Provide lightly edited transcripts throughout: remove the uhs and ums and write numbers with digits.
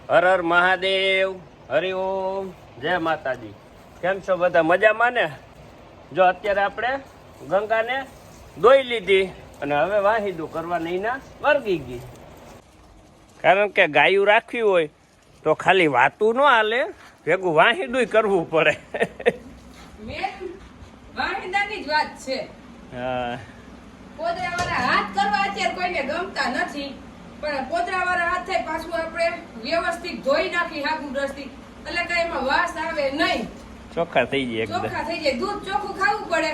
હર હર મહાદેવ, હરિઓમ, જય માતાજી. કેમ છો બધા? મજામાં ને? જો અત્યારે આપણે ગંગાને દોઈ લીધી અને હવે વાહિદું કરવાની ના વર્ગી ગઈ. કારણ કે ગાયું રાખવી હોય તો ખાલી વાતું ન હાલે, ભેગું વાહિદું કરવું પડે. વાહિદાની જ વાત છે. હા, પોદરાવાળા હાથ કરવા અત્યારે કોઈને ગમતા નથી, પણ પોદરાવાળા હાથ થાય પાછું આપણે વ્યવસ્થિત ધોઈ નાખી હાગું બ્રશથી, એટલે કઈ એમાં વાસ આવે નહીં, ચોખ્ખા થઈ જાય એકદમ. ચોખ્ખા થઈ જાય. દૂધ ચોખ્ખું ખાવું પડે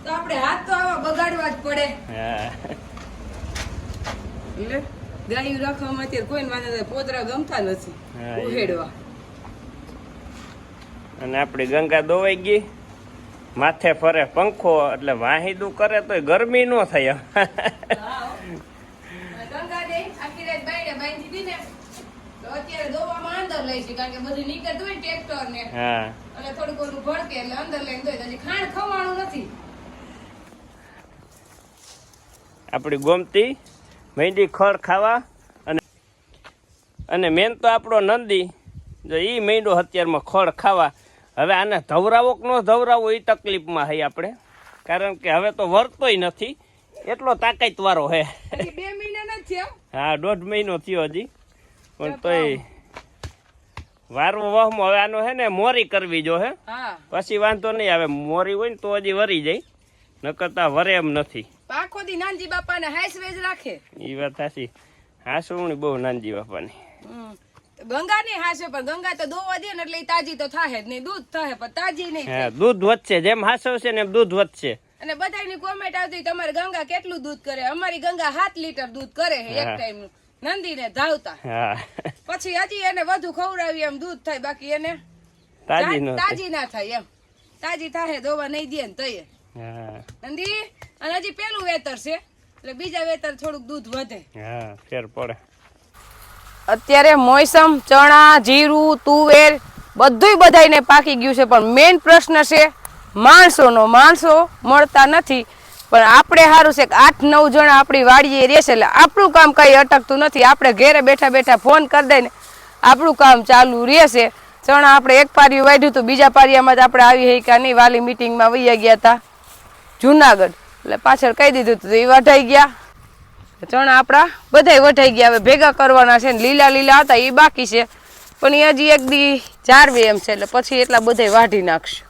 તો આપણે હાથ તો આવા બગાડવા જ પડે. હા, એટલે ગાયું રાખવામાં અત્યારે કોઈને વાંધો પોદરા ગમતા નથી હા, ઉહેડવા. અને આપણી ગંગા દોવાઈ ગઈ, માથે ફરે પંખો, એટલે વાહિદું કરે તો ગરમી ન થાય. ગંગાને આખી રાત બાયણે બાંધી દીધી ને તો અત્યારે દોવામાં અંદર લઈ છે, કારણ કે બધું નીકળતું હોય ટ્રેક્ટર ને હા, અને થોડુંક ઓલું ભડકે એટલે અંદર લઈને દોય. હજી ખાંડ ખવાણું નથી. આપણી ગોમતી મહેંદી ખડ ખાવા, અને મેન તો આપણો નંદી જો એ મહિનો અત્યારમાં ખડ ખાવા. હવે આને ધવરાવો કે ન ધવરાવો એ તકલીફમાં હઈ આપણે, કારણ કે હવે તો વરતોય નથી એટલો તાકાત વાળો હે. હજી 2 મહિના નથી થયા. હા, 1.5 મહિનો થયો હજી, પણ તોય વારવો વહમો. હવે આનો હે ને મોરી કરવી જો હે, હા, પછી વાંધો નહીં આવે. મોરી હોય ને તો હજી વરી જાય, નકરતા વરે એમ નથી. આખો દી નાનજી બાપાને હાઈસવેજ રાખે. એ વાત સાચી. હાસુણી બહુ નાનજી બાપાની. ગંગા ની હાસે, પણ ગંગા તો દોવા દે ને એટલે ઈ તાજી તો થાહે જ નહીં, દૂધ થાહે પણ તાજી નહીં હા, થાય. દૂધ વધશે, જેમ હાસવશે ને એમ દૂધ વધશે. અને બધાની કોમેન્ટ આવતી તમારે ગંગા કેટલું દૂધ કરે. અમારી ગંગા 7 લીટર દૂધ કરે છે એક હા. ટાઈમ નું, નંદીને ધાવતા. હા, પછી હજી એને વધુ ખવડાવી એમ દૂધ થાય, બાકી એને તાજી નો થાય. તાજી ના થાય. એમ તાજી થાહે દોવા નહીં દે ને તોય હા, નંદી. અને હજી પેલું વેતર છે એટલે બીજા વેતર થોડુંક દૂધ વધે. હા, ફેર પડે. અત્યારે મોસમ ચણા, જીરું, તુવેર બધુંય બધાયને પાકી ગયું છે, પણ મેઇન પ્રશ્ન છે માણસોનો. માણસો મળતા નથી, પણ આપણે સારું છે કે 8-9 જણા આપણી વાડીએ રહેશે એટલે આપણું કામ કઈ અટકતું નથી. આપણે ઘરે બેઠા બેઠા ફોન કરી દઈને આપણું કામ ચાલુ રહેશે. ચણા આપણે એક પારિયું વાઢ્યું હતું, બીજા પારિયામાં જ આપણે આવી હઈકા નહીં, વાલી મિટિંગમાં વૈયા ગયા હતા જુનાગઢ, એટલે પાછળ કહી દીધું હતું એ વઢાઈ ગયા. ચણા આપણા બધાય વઢાઈ ગયા, હવે ભેગા કરવાના છે ને લીલા લીલા હતા એ બાકી છે, પણ એ હજી એક દી જાળવે એમ છે, એટલે પછી એટલા બધાય વાઢી નાખશું.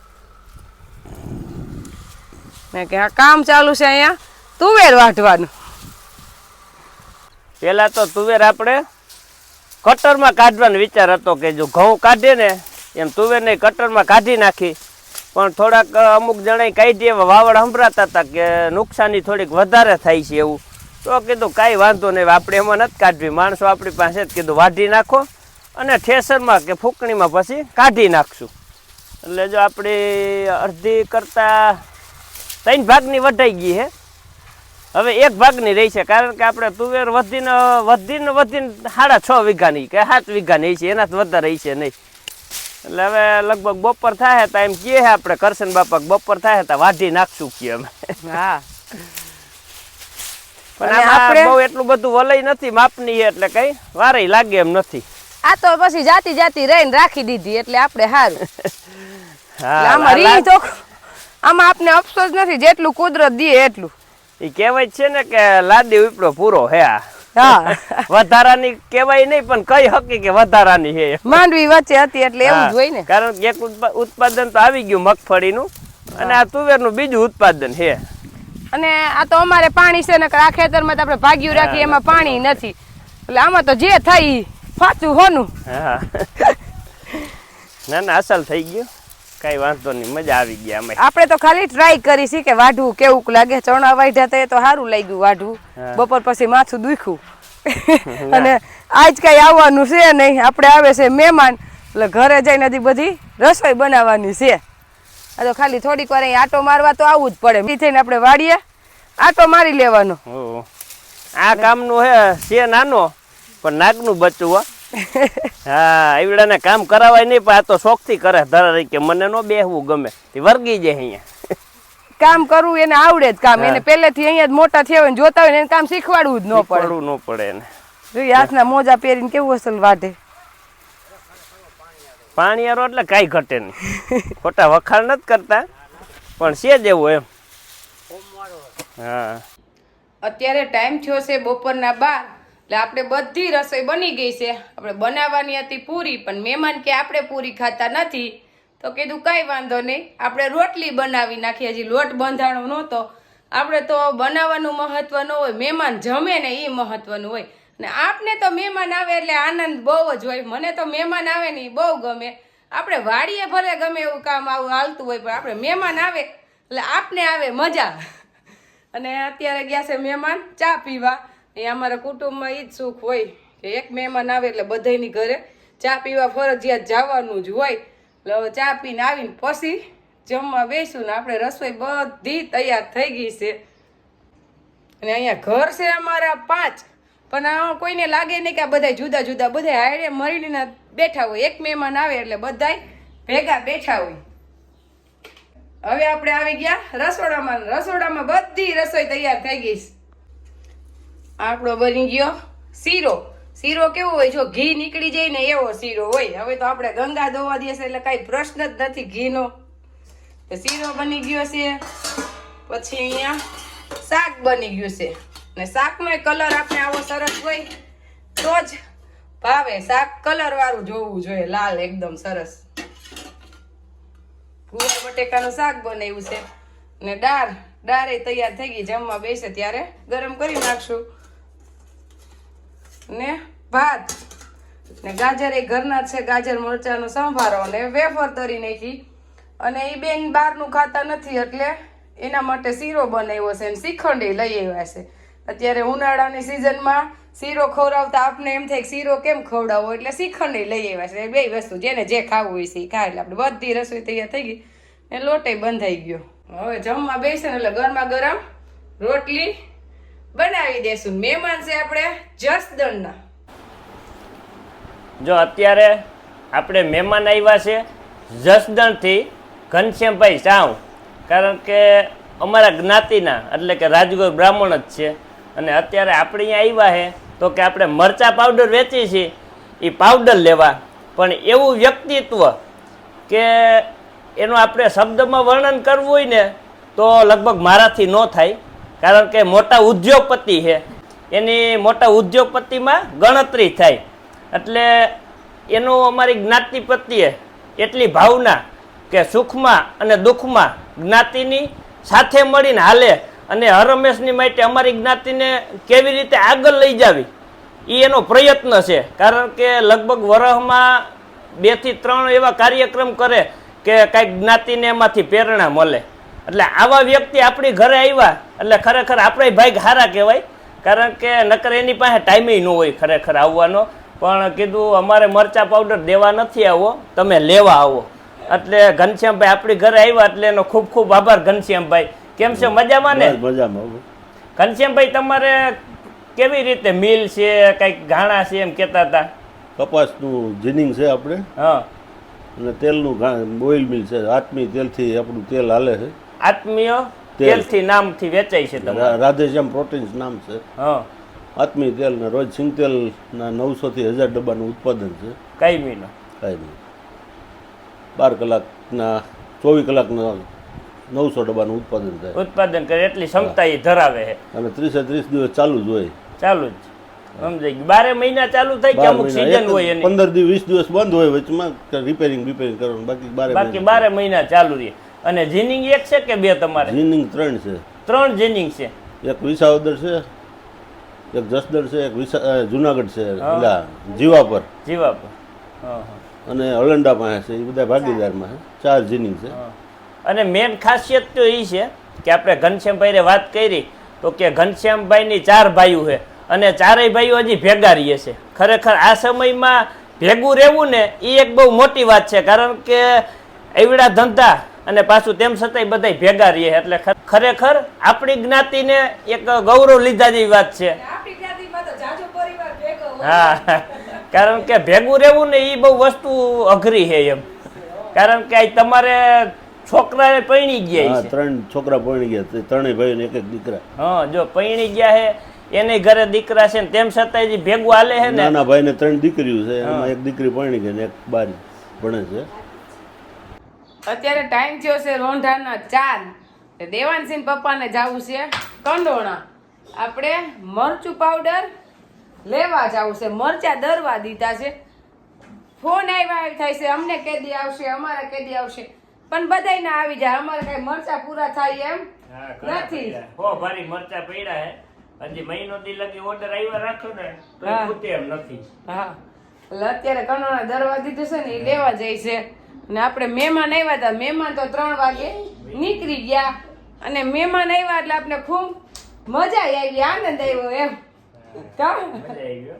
મેં કે આ કામ ચાલુ છે અહીંયા તુવેર વાઢવાનું. પેલા તો તુવેર આપણે કટરમાં કાઢવાનો વિચાર હતો કે જો ઘઉં કાઢે ને એમ તુવેરને કટરમાં કાઢી નાખી, પણ થોડાક અમુક જણાએ કાઢી એવા વાવડ સંભળાતા હતા કે નુકસાની થોડીક વધારે થાય છે એવું. તો કીધું કાંઈ વાંધો નહીં, આપણે એમાં નથી કાઢવી, માણસો આપણી પાસે જ કીધું વાઢી નાખો અને ઠેસરમાં કે ફૂંકણીમાં પછી કાઢી નાખશું. એટલે જો આપણી અડધી કરતાં 3 ભાગની વઢાઈ ગઈ છે, હવે 1 ભાગની રહી છે, કારણ કે આપણે તુવેર વધીને 6.5 વીઘાની કે 7 વીઘાની છે, એનાથી વધારે રહી છે નહીં. એટલે હવે લગભગ બપોર થાય તો એમ કહે આપણે કરશન બાપા બપોર થાય તો વાઢી નાખશું કે અમે. હા, પણ આપણે બહુ એટલું બધું વલય નથી, માપની છે એટલે કઈ વારે લાગે એમ નથી. આ તો પછી જાતી જાતી રહીને રાખી દીધી એટલે આપણે સારું. હા, આમાં આપને અફસોસ નથી, જેટલું કુદરત દે એટલું. એ કહેવાય છે ને કે લાદી ઉપડો પૂરો હે. હા, વધારાની કહેવાય નહીં, પણ કઈ હકી કે વધારાની છે. માંડવી વચ્ચે હતી એટલે એવું જ હોય ને. કારણ કે એક ઉત્પાદન તો આવી ગયું મગફળીનું, અને આ તુવેરનું બીજું ઉત્પાદન છે. અને આ તો અમારે પાણી છે ને, આ ખેતરમાં તો આપણે ભાગ્યું રાખીએ એમાં પાણી નથી, એટલે આમાં તો જે થાય ફાચું હોનું. હા, ના ના અસલ થઈ ગયું, કઈ વાંધો નહીં, મજા આવી ગયા અમે. આપણે તો ખાલી ટ્રાય કરી છે કે વાઢવું કેવું લાગે. ચણા વાઢ્યા હતા એ તો સારું લાગ્યું વાઢવું, બપોર પછી માથું દુખ્યું. અને આજ કઈ આવવાનું છે નહીં, આપણે આવે છે મહેમાન, એટલે ઘરે જઈને બધી રસોઈ બનાવવાની છે. આ તો ખાલી થોડીક વાર અહીં આટો મારવા તો આવવું જ પડે, થઈને આપણે વાડીએ આટો મારી લેવાનો. આ કામનું છે નાનો પણ નાગનું બચ્ચું. હા, એવડાને કામ કરાવાય નહીં, પણ આ તો શોખથી કરે ધરારી કે મને ન બેહવું ગમે, વર્ગી જાય અહીંયા. કામ કરવું એને આવડે જ કામ, એને પહેલેથી અહીંયા જ મોટા થયા હોય જોતા હોય ને કામ શીખવાડવું જ ન પડે. ન પડે એને. જોઈએ હાથના મોજા પહેરીને કેવું અસલ વાઢે. પાણીયારો એટલે કાંઈ ઘટે નહીં. ખોટા વખાણ નથી કરતા, પણ છે જ એવું એમ. હા, અત્યારે ટાઈમ થયો છે બપોરના 12, એટલે આપણે બધી રસોઈ બની ગઈ છે. આપણે બનાવવાની હતી પૂરી, પણ મહેમાન કે આપણે પૂરી ખાતા નથી, તો કીધું કાંઈ વાંધો નહીં, આપણે રોટલી બનાવી નાખી. હજી લોટ બંધાણો નહોતો. આપણે તો બનાવવાનું મહત્વ ન હોય, મહેમાન જમે ને એ મહત્વનું હોય. અને આપને તો મહેમાન આવે એટલે આનંદ બહુ જ હોય. મને તો મહેમાન આવે ને એ બહુ ગમે. આપણે વાડીએ ભલે ગમે એવું કામ આવું હાલતું હોય, પણ આપણે મહેમાન આવે એટલે આપને આવે મજા. અને અત્યારે ગયા છે મહેમાન ચા પીવા. એ અમારા કુટુંબમાં એ જ સુખ હોય કે એક મહેમાન આવે એટલે બધાની ઘરે ચા પીવા ફરજિયાત જવાનું જ હોય. એટલે હવે ચા પીને આવીને પછી જમવા બેસું ને આપણે રસોઈ બધી તૈયાર થઈ ગઈ છે. અને અહીંયા ઘર છે અમારા 5, પણ કોઈને લાગે નહીં કે આ બધા જુદા જુદા, બધા હાડે મળીને બેઠા હોય. એક મહેમાન આવે એટલે બધા ભેગા બેઠા હોય. હવે આપણે આવી ગયા રસોડામાં. રસોડામાં બધી રસોઈ તૈયાર થઈ ગઈ છે. આપણો બની ગયો શીરો. શીરો કેવો હોય, જો ઘી નીકળી જાય ને એવો શીરો હોય. હવે તો આપણે ગંગા દોવા દઈએ એટલે કાંઈ પ્રશ્ન જ નથી ઘીનો. શીરો બની ગયો છે. પછી અહીંયા શાક બની ગયું છે. ને શાકનો કલર આપણે આવો સરસ હોય તો જ ભાવે. શાક કલર વાળું જોવું જોઈએ, લાલ એકદમ સરસ. ગુવાર બટેકાનું શાક બનાવ્યું છે. ને દાળ તૈયાર થઈ ગઈ. જમવા બેસે ત્યારે ગરમ કરી નાખશું. ને ભાત ને ગાજર એ ઘરના છે, ગાજર મરચાંનો સંભારો ને વેફર તરી નાખી. અને એ બેન બહારનું ખાતા નથી એટલે એના માટે શીરો બનાવ્યો છે. અને શ્રીખંડ લઈ આવ્યા છે. અત્યારે ઉનાળાની સિઝનમાં શીરો ખવડાવતા આપને એમ થાય કે શીરો કેમ ખવડાવો, એટલે શ્રીખંડ લઈ આવ્યા છે. બે વસ્તુ જેને જે ખાવું હોય છે એ ખાય. એટલે આપણે બધી રસોઈ તૈયાર થઈ ગઈ ને લોટે બંધાઈ ગયો. હવે જમવા બેસે ને એટલે ગરમા ગરમ રોટલી બનાવી દેશું. મહેમાન છે આપણે જસદણના. જો અત્યારે આપણે મહેમાન આવ્યા છે જસદણથી ઘનશ્યામભાઈ સાવ. કારણ કે અમારા જ્ઞાતિના એટલે કે રાજગોર બ્રાહ્મણ જ છે. અને અત્યારે આપણે અહીંયા આવ્યા છે તો કે આપણે મરચા પાવડર વેચીએ છીએ, એ પાવડર લેવા. પણ એવું વ્યક્તિત્વ કે એનું આપણે શબ્દમાં વર્ણન કરવું હોય ને તો લગભગ મારાથી ન થાય. કારણ કે મોટા ઉદ્યોગપતિ છે, એની મોટા ઉદ્યોગપતિમાં ગણતરી થાય. એટલે એનું અમારી જ્ઞાતિ પ્રત્યે એટલી ભાવના કે સુખમાં અને દુઃખમાં જ્ઞાતિની સાથે મળીને હાલે. અને હરમેશની માટે અમારી જ્ઞાતિને કેવી રીતે આગળ લઈ જાવી એ એનો પ્રયત્ન છે. કારણ કે લગભગ વરસમાં 2 થી 3 એવા કાર્યક્રમ કરે કે કાંઈક જ્ઞાતિને એમાંથી પ્રેરણા મળે. એટલે આવા વ્યક્તિ આપણી ઘરે આવ્યા એટલે ખરેખર આપણે ભાઈ હારા કહેવાય. કારણ કે નકર એની પાસે ટાઈમે ન હોય ખરેખર આવવાનો. પણ કીધું અમારે મરચા પાવડર દેવા નથી આવો, તમે લેવા આવો. એટલે ઘનશ્યામભાઈ આપણી ઘરે આવ્યા એટલે એનો ખૂબ ખૂબ આભાર. ઘનશ્યામભાઈ કેમ છે? મજામાં ને? મજામાં. ઘનશ્યામભાઈ તમારે કેવી રીતે મિલ છે, કંઈક ઘાણા છે એમ કહેતા હતા? કપાસનું જીનિંગ છે આપણે. હા. અને તેલનું ઓઇલ મિલ છે. આત્મી તેલથી આપણું તેલ હાલે છે. આત્મીય તેલથી નામથી વેચાય છે તમારે? રાધેશ્યામ પ્રોટીન્સ નામ છે. હા. આત્મી તેલ ને રોજ સિંગતેલના 900 થી 1000 ડબ્બાનું ઉત્પાદન છે. કાયમીનો? કાયમી. 12 કલાકના 24 કલાકના 900 ડબ્બાનું ઉત્પાદન થાય. ઉત્પાદન કરે એટલી ક્ષમતા એ ધરાવે છે. અને 30 દિવસ ચાલુ જ હોય. ચાલુ જ સમજાઈ ગયું. 12 મહિના ચાલુ થાય કે અમુક સીઝન હોય એની? 15 દિવસ 20 દિવસ બંધ હોય વચમાં રિપેરિંગ કરવાનું. બાકી 12 મહિના ચાલુ રહે. અને જીનિંગ એક છે કે બે તમારે? જીનિંગ 3 છે. 3 જીનિંગ છે. એક વિસાવદર છે, એક જસદણ છે, એક જુનાગઢ છે, એટલે જીવાપર અને અલંડા પાસે છે. એ બધા ભાગીદારમાં છે. 4 જીનિંગ છે. અને મેન ખાસિયત તો એ છે કે આપણે ઘનશ્યામભાઈને વાત કરી તો કે ઘનશ્યામભાઈની 4 ભાઈઓ છે અને 4 ભાઈઓ હજી ભેગા રહીએ છે. ખરેખર આ સમયમાં ભેગું રહેવું ને એ એક બહુ મોટી વાત છે. કારણ કે એવડા ધંધા અને પાછું તેમ છતાંય બધા ભેગા રહીએ એટલે ખરેખર આપણી જ્ઞાતિને એક ગૌરવ લીધા જેવી વાત છે. હા, કારણ કે ભેગું રહેવું ને એ બહુ વસ્તુ અઘરી છે એમ. કારણ કે તમારે છોકરા પૈણી ગયા છે. 3 છોકરા પૈણી ગયા. 3 ભાઈ ને એક દીકરા. હા, જો પૈણી ગયા છે એને ઘરે દીકરા છે ને તેમ છતાંય ભેગું હાલે છે ને. નાના ભાઈ ને 3 દીકરીઓ છે. એમાં એક દીકરી પૈણી ગઈ ને એક બારી. ભણે છે. અત્યારે ટાઈમ થયો છે રોંઢાના 4. દેવાનસિંહ પપ્પાને જવું છે કંડોણા. આપણે મરચું પાવડર લેવા જવું છે. મરચા દરવા દીધા છે. ફોન આવ્યા થાય છે અમને કેદી આવશે, અમારે કેદી આવશે, પણ બધાય ના આવી જાય. અમારે કઈ મરચા પૂરા થાય એમ નથી. હો ભારી મરચા પડ્યા હે. હજી મહિનો દી લગી ઓર્ડર આવ્યા રાખો ને તો હા. ખૂટે એમ નથી. હા એટલે અત્યારે કંડોણા દરવા દીધું છે ને એ લેવા જાય છે. અને આપણે મહેમાન આવ્યા હતા. મહેમાન તો 3 વાગે નીકળી ગયા અને મહેમાન આવ્યા એટલે આપણે ખૂબ મજા આવી, આનંદ આવ્યો એમ. કા મજા આવી ગયો.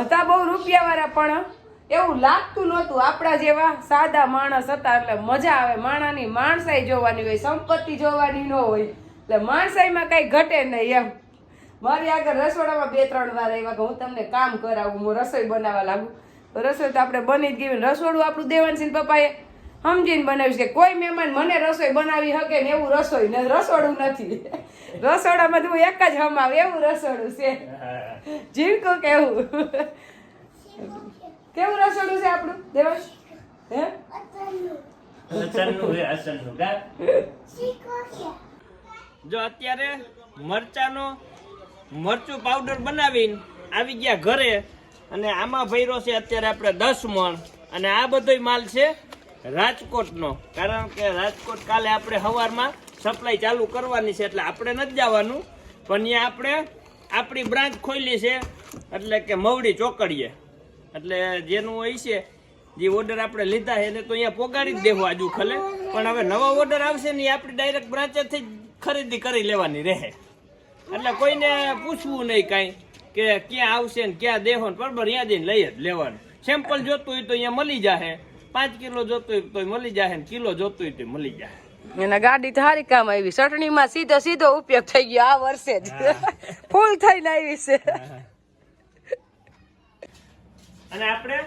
હતા બહુ રૂપિયા વાળા પણ એવું લાગતું નહોતું. આપણા જેવા સાદા માણસ હતા એટલે મજા આવે. માણાની માણસાઈ જોવાની હોય, સંપત્તિ જોવાની ન હોય. એટલે માણસાઈમાં કઈ ઘટે નહીં એમ. મારી આગળ રસોડામાં 2-3 વાર આવ્યા કે હું તમને કામ કરાવું, હું રસોઈ બનાવવા લાગુ. તો રસોઈ તો આપણે બની જ ગઈ. રસોડું આપણું દેવાનસિંહ પપ્પાએ સમજીને બનાવ્યું છે. કોઈ મહેમાન મને રસોઈ બનાવી શકે ને એવું રસોઈ ને રસોડું નથી. રસોડામાં હું એક જ હમાવ એવું રસોડું છે. જીવકો કેવું કેવું રસોડું છે આપણું દેવાંશ? હે અસનનું હે, અસનનું કા. જો અત્યારે મરચું પાવડર બનાવીને આવી ગયા ઘરે અને આમાં ભર્યો છે અત્યારે આપણે 10 મણ. અને આ બધોય માલ છે રાજકોટનો, કારણ કે રાજકોટ કાલે આપણે સવારમાં સપ્લાય ચાલુ કરવાની છે એટલે આપણે નથી જવાનું, પણ ત્યાં આપણે આપણી બ્રાન્ચ ખોલી છે એટલે કે મવડી ચોકડીએ. એટલે જેનું હોય છે જે ઓર્ડર આપણે લીધા છે એને તો અહીંયા પોગાડી જ દેવો આજુ ખલે, પણ હવે નવા ઓર્ડર આવશે ને એ આપણી ડાયરેક્ટ બ્રાન્ચેથી ખરીદી કરી લેવાની રહે. એટલે કોઈને પૂછવું નહીં કાંઈ કે ક્યાં આવશે ને ક્યાં દેવો ને, બરાબર ત્યાં જઈને લઈ જ લેવાનું. સેમ્પલ જોતું હોય તો અહીંયા મળી જાય, 5 કિલો જોતું હોય તો મળી જાય ને કિલો જોતું હોય તો મળી જાય. એના ગાડી સારી કામ આવી. ચટણીમાં સીધો ઉપયોગ થઈ ગયો આ વર્ષે જ. ફૂલ થઈને આવી છે. અને આપણે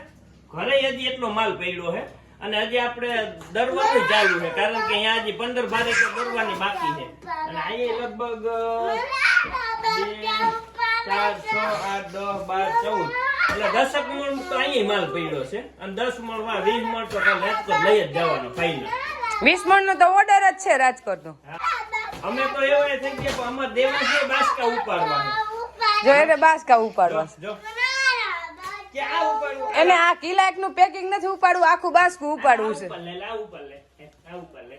ઘરે હજી એટલો માલ પડ્યો છે અને હજી આપણે દરવાનું ચાલુ છે, કારણ કે અહીંયા હજી 15-12 તો દરવાની બાકી છે. અને અહીંયા લગભગ 2, 4, 6, 8, 10, 12, 14 એટલે 10 મણ તો અહીંયા માલ પડ્યો છે. અને 10 મણ 20 મણ તો રાજકોટ લઈ જ જવાનો ફાઈનલ. 20 મણ નો તો ઓર્ડર જ છે રાજકોટ નો. અમે તો એવા થઈ ગયા પણ અમાર દેવા છે બાસકા ઉપાડવાનું. જો એને બાસકા ઉપાડવા જો કે આ ઉપાડવું એને આ કિલા એક નું પેકિંગ નથી ઉપાડવું, આખું બાસકું ઉપાડવું છે. ઉપર લે, આ ઉપર લે, આ ઉપર લે.